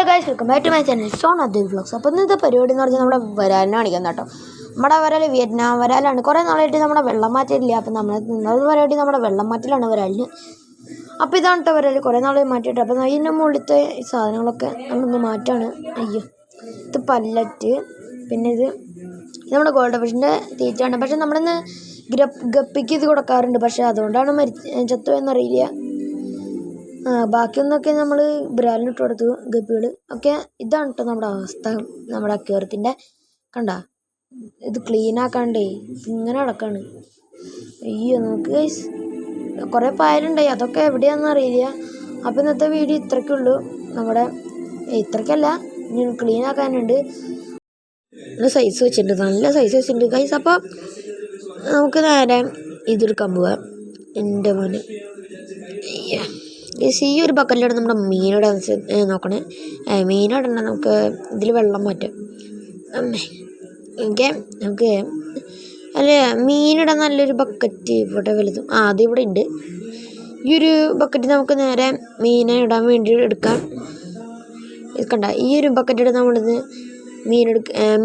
Hello guys, welcome back to my channel സോൺ Advaith vlogs. അപ്പോൾ ഇന്നത്തെ പരിപാടി എന്ന് പറഞ്ഞാൽ നമ്മുടെ വരാലിനെ കാണിക്കാം കേട്ടോ. നമ്മുടെ വരാൽ വിയറ്റ്നാം വരാലാണ്. കുറേ നാളായിട്ട് നമ്മുടെ വെള്ളം മാറ്റിയിട്ടില്ല. അപ്പോൾ നമ്മൾ ഇന്നത്തെ പരിപാടി നമ്മുടെ വെള്ളം മാറ്റലാണ് വരാലിന്. അപ്പോൾ ഇതാണ് കേട്ടോ വരാൽ, കുറേ നാൾ മാറ്റിയിട്ട്. അപ്പോൾ അതിൻ്റെ മുകളിലത്തെ ഈ സാധനങ്ങളൊക്കെ നമ്മളൊന്ന് മാറ്റാണ്. അയ്യോ, ഇത് പല്ലറ്റ്, പിന്നെ ഇത് നമ്മുടെ ഗോൾഡ് ഫിഷിൻ്റെ തീറ്റയാണ്. പക്ഷേ നമ്മളിന്ന് ഗപ്പിക്ക് ഇത് കൊടുക്കാറുണ്ട്. പക്ഷേ അതുകൊണ്ടാണ് ചത്തു എന്നറിയില്ല. ബാക്കിയൊന്നൊക്കെ നമ്മൾ ബ്രാലിനിട്ട് കൊടുത്തു ഗപ്പികൾ ഒക്കെ. ഇതാണ് കേട്ടോ നമ്മുടെ അവസ്ഥ. നമ്മുടെ അക്വേറിയത്തിൻ്റെ കണ്ട, ഇത് ക്ലീൻ ആക്കാണ്ടേ ഇങ്ങനെ കിടക്കാണ്. അയ്യോ നോക്ക് ഗൈസ്, കുറേ പായലുണ്ടായി, അതൊക്കെ എവിടെയാണെന്ന് അറിയില്ല. അപ്പോൾ ഇന്നത്തെ വീഡിയോ ഇത്രയ്ക്കുള്ളൂ. നമ്മുടെ ഇത്രയ്ക്കല്ല, ഇനി ക്ലീൻ ആക്കാനുണ്ട്. നല്ല സൈസ് വെച്ചിട്ടുണ്ട്, നല്ല സൈസ് വെച്ചിട്ടുണ്ട് ഗൈസ്. അപ്പോൾ നമുക്ക് നേരെ ഇതെടുക്കാൻ പോവാം. എൻ്റെ മോന് ഈ ഒരു ബക്കറ്റിലാണ് നമ്മുടെ മീനിടാൻ നോക്കണേ. മീനിടണ്ട, നമുക്ക് ഇതിൽ വെള്ളം മാറ്റാം. നമുക്ക് അല്ലേ മീനിടാൻ നല്ലൊരു ബക്കറ്റ് ഇവിടെ വലുതും അതിവിടെ ഉണ്ട്. ഈ ഒരു ബക്കറ്റ് നമുക്ക് നേരെ മീനെ ഇടാൻ വേണ്ടി എടുക്കാം. കണ്ട, ഈ ഒരു ബക്കറ്റ് നമ്മളിത്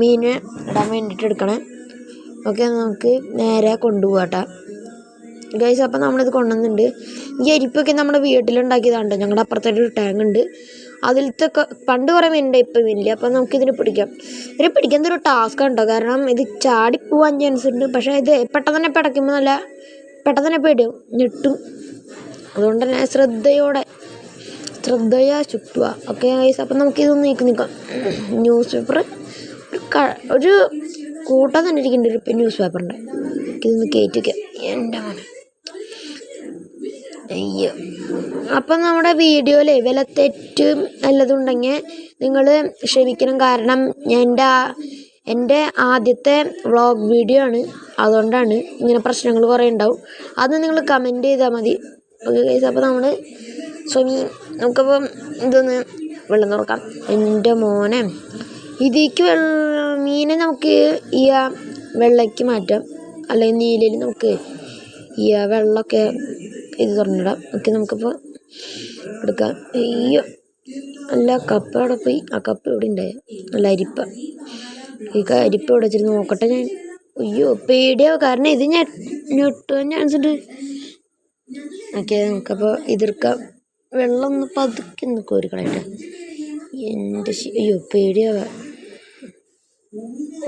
മീനെ ഇടാൻ വേണ്ടിയിട്ട് എടുക്കണം. ഓക്കെ, നമുക്ക് നേരെ കൊണ്ടുപോകാം ഗൈസ്. അപ്പം നമ്മളിത് കൊണ്ടുവന്നിട്ടുണ്ട്. ഈ അരിപ്പൊക്കെ നമ്മുടെ വീട്ടിലുണ്ടാക്കിയതാണ്. ഞങ്ങളുടെ അപ്പുറത്തൊരു ടാങ്ക് ഉണ്ട്, അതിലത്തെ പണ്ട് കുറേ മീനുണ്ട്, ഇപ്പം മീനില്ല. അപ്പം നമുക്കിതിന് പിടിക്കാം. ഇതിന് പിടിക്കുന്ന ഒരു ടാസ്ക് ഉണ്ടോ, കാരണം ഇത് ചാടിപ്പോവാൻ ചാൻസ് ഉണ്ട്. പക്ഷേ ഇത് പെട്ടെന്ന് തന്നെ പിടയ്ക്കുമ്പോൾ നല്ല പെട്ടെന്ന് തന്നെ പേടിയും ഞെട്ടും. അതുകൊണ്ട് തന്നെ ശ്രദ്ധയാ ചുറ്റുക. ഓക്കെ ഗൈസ്, അപ്പം നമുക്കിതൊന്ന് നീക്കാം. ന്യൂസ് പേപ്പർ ഒരു കൂട്ടം തന്നെ ഇരിക്കുന്നുണ്ട്. ഇപ്പം ന്യൂസ് പേപ്പറിൻ്റെ ഇതൊന്ന് കയറ്റി വയ്ക്കാം. എൻ്റെ മോനെ അയ്യോ. അപ്പം നമ്മുടെ വീഡിയോയിൽ വില തെറ്റ് വല്ലതുണ്ടെങ്കിൽ നിങ്ങൾ ക്ഷമിക്കണം. കാരണം എൻ്റെ ആദ്യത്തെ വ്ളോഗ് വീഡിയോ ആണ്, അതുകൊണ്ടാണ് ഇങ്ങനെ പ്രശ്നങ്ങൾ കുറേ ഉണ്ടാവും. അത് നിങ്ങൾ കമൻറ്റ് ചെയ്താൽ മതി. ഓക്കെ ഗൈസ്, അപ്പോൾ നമുക്കപ്പം ഇതൊന്ന് വെള്ളം തുറക്കാം. എൻ്റെ മോനെ ഇതിലേക്ക് മീനെ നമുക്ക് ഈ വെള്ളയ്ക്ക് മാറ്റാം, അല്ലെങ്കിൽ നീലയിൽ നമുക്ക് ഈ വെള്ളമൊക്കെ ഇത് തുറന്നിടാം. ഓക്കെ, നമുക്കിപ്പോൾ എടുക്കാം. അയ്യോ, അല്ല കപ്പ അവിടെ പോയി. ആ കപ്പ ഇവിടെ ഉണ്ടായ നല്ല അരിപ്പ. ഈ അരിപ്പ ഇവിടെ വെച്ചിരുന്ന് നോക്കട്ടെ ഞാൻ. അയ്യോ പേടിയാവും, കാരണം ഇത് ഞെട്ടാൻ ചാൻസ് ഉണ്ട്. ഓക്കെ, നമുക്കപ്പോൾ ഇതെടുക്കാം. വെള്ളം ഒന്ന് പതുക്കെ ഒന്ന് കോരിക്കളയട്ടെ. എൻ്റെ അയ്യോ പേടിയാവാ.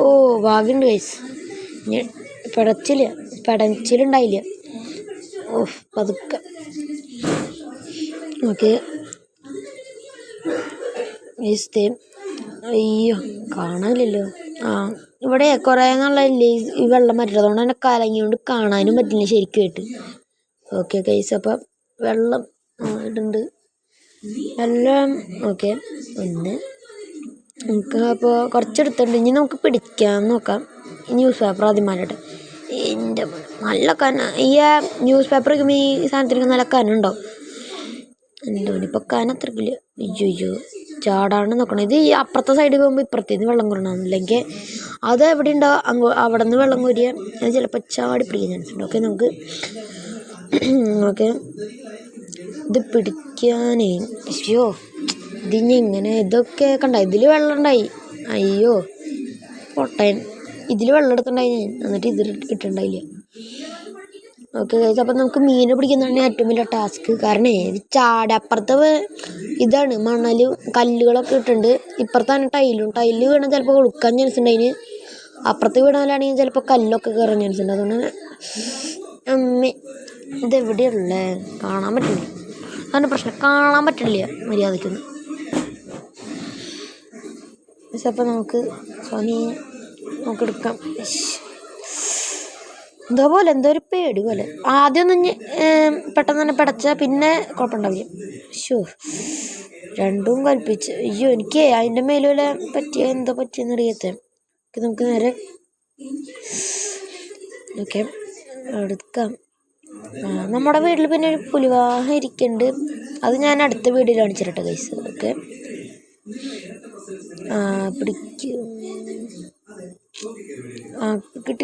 ഓ ഭാഗ്യമുണ്ട് ഗൈസ്, പടച്ചിലുണ്ടായില്ല. ഓ പതുക്കെ. ഓക്കെ അയ്യോ കാണാനില്ലല്ലോ. ഇവിടെ കുറേ നാളല്ലേ ഈ വെള്ളം മാറ്റിട്ട്, അതുകൊണ്ട് തന്നെ കലങ്ങിയോണ്ട് കാണാനും പറ്റില്ല ശരിക്കുമായിട്ട്. ഓക്കെ ഗൈസ്, അപ്പം വെള്ളം ഇടുന്നുണ്ട് എല്ലാം. ഓക്കെ, നമുക്ക് അപ്പോൾ കുറച്ചെടുത്തിട്ടുണ്ട്. ഇനി നമുക്ക് പിടിക്കാൻ നോക്കാം. ന്യൂസ് പേപ്പർ ആദ്യം മാറ്റട്ടെ. എൻ്റെ നല്ല ഈ ന്യൂസ് പേപ്പർ വയ്ക്കുമ്പോൾ ഈ സാധനത്തിനൊക്കെ നല്ല കനുണ്ടാവും. എൻ്റെ ഇപ്പോൾ കനത്രക്കില്ല. അയ്യോ ചാടാണ്ട് നോക്കണം. ഇത് ഈ അപ്പുറത്തെ സൈഡിൽ പോകുമ്പോൾ ഇപ്പുറത്തേന്ന് വെള്ളം കൊരണം, അല്ലെങ്കിൽ അത് എവിടെ ഉണ്ടാവും അവിടെ നിന്ന് വെള്ളം കോരിയാൽ അത് ചിലപ്പോൾ ചാടി പിടിക്കാൻ ചാൻസ് ഉണ്ട്. ഓക്കെ, നമുക്ക് ഇത് പിടിക്കാനേ അയ്യോ ഇതിന് ഇങ്ങനെ ഇതൊക്കെ കണ്ട, ഇതിൽ വെള്ളം ഉണ്ടായി. അയ്യോ പൊട്ടൻ, ഇതിൽ വെള്ളം എടുത്തുണ്ടായി ഞാൻ, എന്നിട്ട് ഇതിൽ ഇട്ടുണ്ടായില്ല. ഓക്കെ ഗൈസ്, അപ്പം നമുക്ക് മീനെ പിടിക്കുന്നതാണ് ഏറ്റവും വലിയ ടാസ്ക്. കാരണം ഇത് അപ്പുറത്ത് ഇതാണ് മണലും കല്ലുകളൊക്കെ ഇട്ടുണ്ട്, ഇപ്പുറത്താണ് ടൈല് വീണാൽ ചിലപ്പോൾ കൊടുക്കാൻ ചാൻസ് ഉണ്ട്. അതിന് അപ്പുറത്ത് വീണാലാണെങ്കിൽ ചിലപ്പോൾ കല്ലൊക്കെ കയറാൻ ചാൻസ് ഉണ്ട്. അതുകൊണ്ട് ഇതെവിടെയുള്ളേ കാണാൻ പറ്റില്ല, അതാണ് പ്രശ്നം, കാണാൻ പറ്റില്ല മര്യാദയ്ക്കൊന്നും. അപ്പം നമുക്ക് എടുക്കാം. എന്തോ ഒരു പേടി പോലെ. ആദ്യമൊന്നും പെട്ടെന്ന് തന്നെ പടച്ചാൽ പിന്നെ കുഴപ്പമുണ്ടാവില്ല. രണ്ടും കൽപ്പിച്ച് അയ്യോ എനിക്ക് അതിൻ്റെ മേലെ എന്തോ പറ്റിയെന്ന് അറിയാത്ത. നമുക്ക് നേരെ ഓക്കെ എടുക്കാം. നമ്മുടെ വീട്ടിൽ പിന്നെ ഒരു പുലിവാഹം ഇരിക്കുന്നുണ്ട്, അത് ഞാൻ അടുത്ത വീഡിയോയിൽ കാണിച്ചിട്ട് ഗൈസ്. ഓക്കെ പിടിക്കും.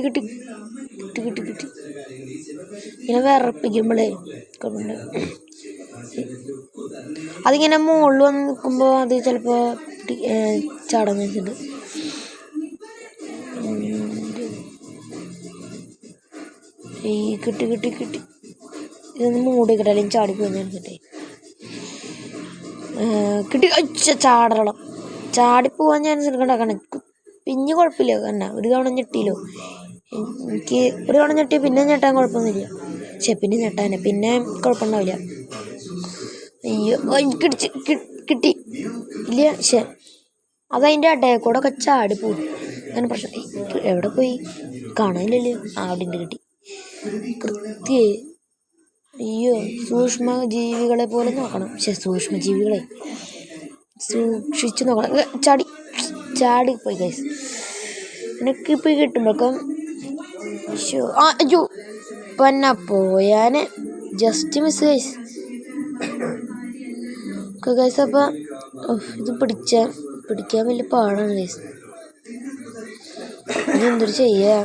കിട്ടി ഇങ്ങനെ വിറപ്പിക്കുമ്പോഴേ കൊണ്ട് അതിങ്ങനെ മുകളിൽ വന്ന് നിൽക്കുമ്പോൾ അത് ചിലപ്പോൾ ചാടാൻ വെച്ചിട്ടുണ്ട്. ഈ കിട്ടി ഇതൊന്ന് മൂടി കിട്ടാ, അല്ലെങ്കിൽ ചാടിപ്പോയി എടുത്തിട്ടേ കിട്ടി. ചാടണം, ചാടിപ്പോവാൻ ചാൻസ് എടുക്കണ്ട. കണക്ക് പിന്നെ കുഴപ്പമില്ല. കണ്ട ഒരു തവണ ഞെട്ടിയില്ലോ. എനിക്ക് ഒരു തവണ ഞെട്ടി പിന്നെ ഞെട്ടാൻ കുഴപ്പമൊന്നുമില്ല. പിന്നെ ഞെട്ടാനെ പിന്നെ കുഴപ്പമുണ്ടാവില്ല. അയ്യോ കിട്ടി ഇല്ല. അതതിൻ്റെ ഇടയിൽ കൂടെ ഒക്കെ ചാടിപ്പോയി. അങ്ങനെ പ്രശ്നം. എവിടെ പോയി കാണാനില്ലല്ലോ. അവിടെ ഉണ്ട്, കിട്ടി കൃത്യ. അയ്യോ, സൂക്ഷ്മജീവികളെ പോലെ നോക്കണം. സൂക്ഷ്മജീവികളെ സൂക്ഷിച്ച് നോക്കണം. ചാടിപ്പോയി ഗൈസ്. എനിക്കിപ്പോൾ കിട്ടുമ്പോഴേക്കും അയ്യോ പന്ന പോയാനെ ജസ്റ്റ് മിസ് ഗൈസ്. ഗൈസ് അപ്പം ഇത് പിടിക്കാൻ വലിയ പാടാണ് ഗൈസ്. ഇതെന്തൊരു ചെയ്യാ.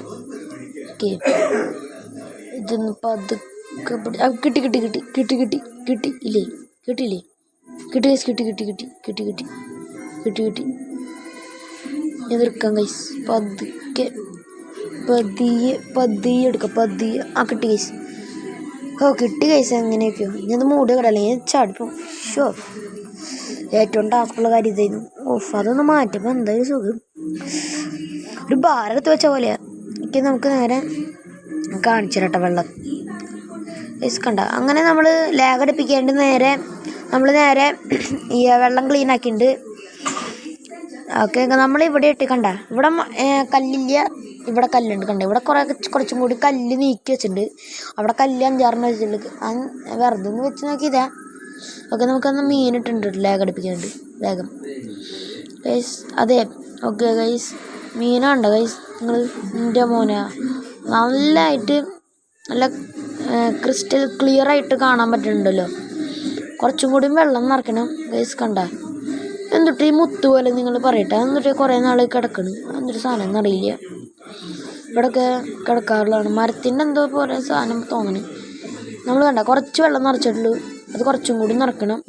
ഇതൊന്ന് പതുക്കെ കിട്ടിയില്ലേ. കിട്ടി ഗൈസ്. കിട്ടി എതിർക്കാം ഗൈസ്. പതിയെ എടുക്കാം. കിട്ടി ഗൈസ്. കിട്ടി ഗൈസ്. എങ്ങനെയൊക്കെയോ ഞാനത് മൂടി കിടല്ലേ ചാടിപ്പോ. ഏറ്റവും ടാസ്ക്കുള്ള കാര്യം ഇതായിരുന്നു. അതൊന്ന് മാറ്റുമ്പോൾ എന്തായാലും സുഖം. ഒരു ഭാരത്ത് വെച്ച പോലെയാ. നമുക്ക് നേരെ കാണിച്ചിരട്ടെ വെള്ളം ഗൈസ്. കണ്ട അങ്ങനെ നമ്മൾ ലാഗ് അടുപ്പിക്കാണ്ട് നമ്മൾ നേരെ ഈ വെള്ളം ക്ലീൻ ആക്കിയിട്ടുണ്ട്. ഓക്കെ, നമ്മളിവിടെ ഇട്ട് കണ്ട ഇവിടെ കല്ലില്ല, ഇവിടെ കല്ലുണ്ട്. കണ്ട ഇവിടെ കുറച്ചും കൂടി കല്ല് നീക്കി വെച്ചിട്ടുണ്ട്. അവിടെ കല്ല് 5-6 വെച്ചിട്ടുണ്ട്. വെറുതെ ഒന്ന് വെച്ച് നോക്കിയതാ. ഓക്കെ, നമുക്കന്ന് മീനിട്ടുണ്ട് ലാഗ് അടുപ്പിക്കാണ്ട് വേഗം ഗൈസ്. അതെ, ഓക്കെ ഗൈസ്. മീനാണ്ടോ ഗൈസ് നിങ്ങൾ? എൻ്റെ മോനാ നല്ലതായിട്ട് നല്ല ക്രിസ്റ്റൽ ക്ലിയർ ആയിട്ട് കാണാൻ പറ്റുന്നുണ്ടല്ലോ. കുറച്ചും കൂടി വെള്ളം നിറയ്ക്കണം ഗൈസ്. കണ്ട എന്നിട്ട് ഈ മുത്ത് പോലെ നിങ്ങൾ പറയട്ടെ. എന്നിട്ട് കുറേ നാൾ കിടക്കണം. എന്നൊരു സാധനം എന്നറിയില്ല. ഇവിടെയൊക്കെ കിടക്കാറുള്ളതാണ്. മരത്തിൻ്റെ എന്തോ പോലെ സാധനം തോന്നണം. നമ്മൾ കണ്ട കുറച്ച് വെള്ളം നിറച്ചിട്ടുള്ളൂ. അത് കുറച്ചും കൂടി നിറക്കണം.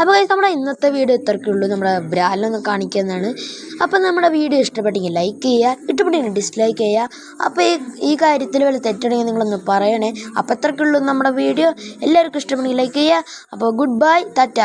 അപ്പോൾ ഗൈസ് നമ്മുടെ ഇന്നത്തെ വീഡിയോ ഇത്രയ്ക്കുള്ളൂ. നമ്മുടെ ബ്രാലൊന്ന് കാണിക്കുന്നതാണ്. അപ്പം നമ്മുടെ വീഡിയോ ഇഷ്ടപ്പെട്ടെങ്കിൽ ലൈക്ക് ചെയ്യുക, ഇഷ്ടപ്പെട്ടെങ്കിൽ ഡിസ്ലൈക്ക് ചെയ്യുക. അപ്പോൾ ഈ കാര്യത്തിൽ വല്ല തെറ്റുണ്ടെങ്കിൽ നിങ്ങളൊന്ന് പറയണേ. അപ്പോൾ ഇത്രയ്ക്കുള്ളൂ നമ്മുടെ വീഡിയോ. എല്ലാവർക്കും ഇഷ്ടപ്പെട്ടെങ്കിൽ ലൈക്ക് ചെയ്യുക. അപ്പോൾ ഗുഡ് ബൈ, ടാറ്റ.